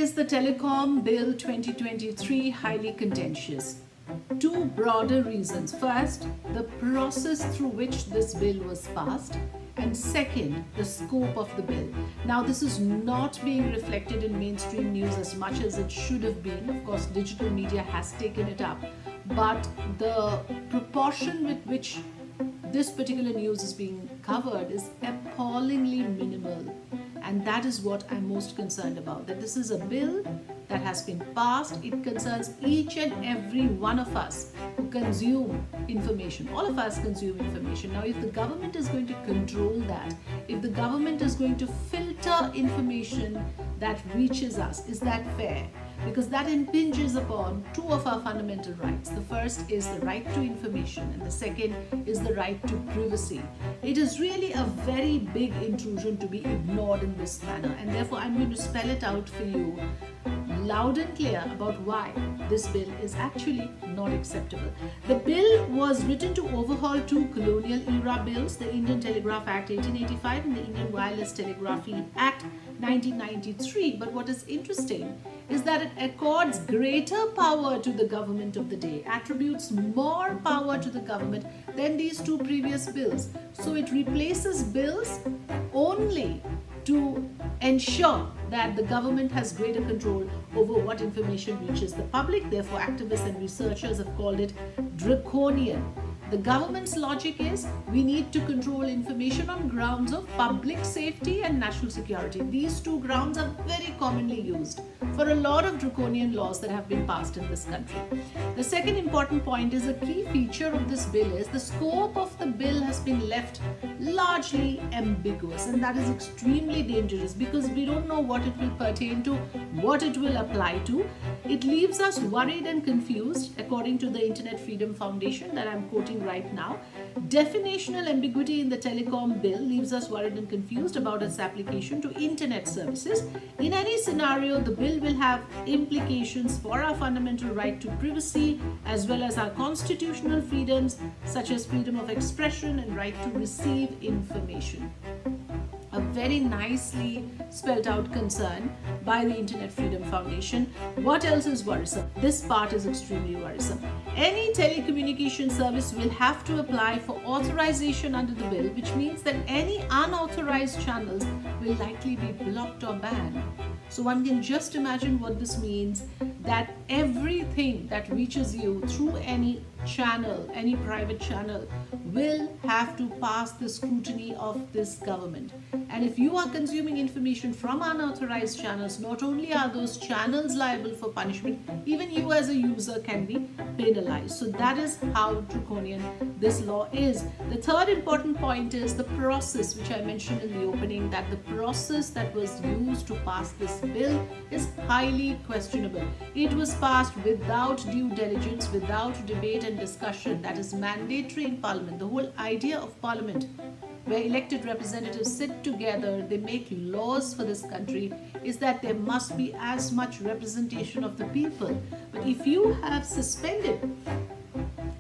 is the Telecom Bill 2023 highly contentious? Two broader reasons. First, the process through which this bill was passed, and second, the scope of the bill. Now, this is not being reflected in mainstream news as much as it should have been. Of course, digital media has taken it up, but the proportion with which this particular news is being covered is appallingly minimal. And that is what I'm most concerned about, that this is a bill that has been passed. It concerns each and every one of us who consume information. All of us consume information. Now, if the government is going to control that, if the government is going to filter information that reaches us, is that fair? Because that impinges upon two of our fundamental rights. The first is the right to information, and the second is the right to privacy. It is really a very big intrusion to be ignored in this manner, and therefore I'm going to spell it out for you loud and clear about why this bill is actually not acceptable. The bill was written to overhaul two colonial era bills, the Indian Telegraph Act 1885 and the Indian Wireless Telegraphy Act 1993. But what is interesting is that it accords greater power to the government of the day, attributes more power to the government than these two previous bills. So it replaces bills only to ensure that the government has greater control over what information reaches the public. Therefore, activists and researchers have called it draconian. The government's logic is we need to control information on grounds of public safety and national security. These two grounds are very commonly used for a lot of draconian laws that have been passed in this country. The second important point is a key feature of this bill is the scope of the bill has been left largely ambiguous, and that is extremely dangerous because we don't know what it will pertain to, what it will apply to. It leaves us worried and confused, according to the Internet Freedom Foundation that I'm quoting right now. Definitional ambiguity in the telecom bill leaves us worried and confused about its application to internet services. In any scenario, the bill will have implications for our fundamental right to privacy as well as our constitutional freedoms such as freedom of expression and right to receive information. A very nicely spelled out concern by the Internet Freedom Foundation. What else is worrisome? This part is extremely worrisome. Any telecommunication service will have to apply for authorization under the bill, which means that any unauthorized channels will likely be blocked or banned. So one can just imagine what this means, that everything that reaches you through any channel, any private channel, will have to pass the scrutiny of this government. And if you are consuming information from unauthorized channels, not only are those channels liable for punishment, even you as a user can be penalized. So that is how draconian this law is. The third important point is the process, which I mentioned in the opening, that the process that was used to pass this bill is highly questionable. It was passed without due diligence, without debate and discussion that is mandatory in Parliament. The whole idea of Parliament, where elected representatives sit together, they make laws for this country, is that there must be as much representation of the people. But if you have suspended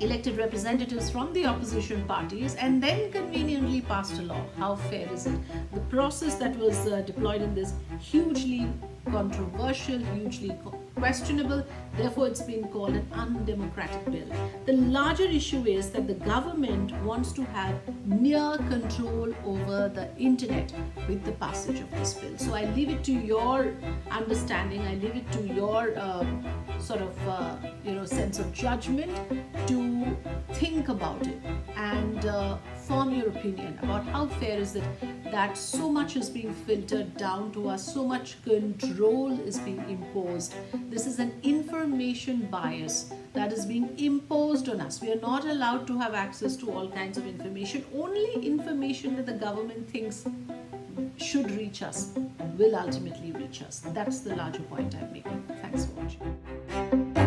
elected representatives from the opposition parties and then conveniently passed a law, how fair is it? The process that was deployed in this, hugely controversial, hugely questionable. Therefore, it's been called an undemocratic bill. The larger issue is that the government wants to have near control over the internet with the passage of this bill. So I leave it to your understanding. I leave it to your sense of judgment to think about it and form your opinion about how fair is it that so much is being filtered down to us, so much control is being imposed. This is an information bias that is being imposed on us. We are not allowed to have access to all kinds of information. Only information that the government thinks should reach us will ultimately reach us. That's the larger point I'm making. Thanks for watching.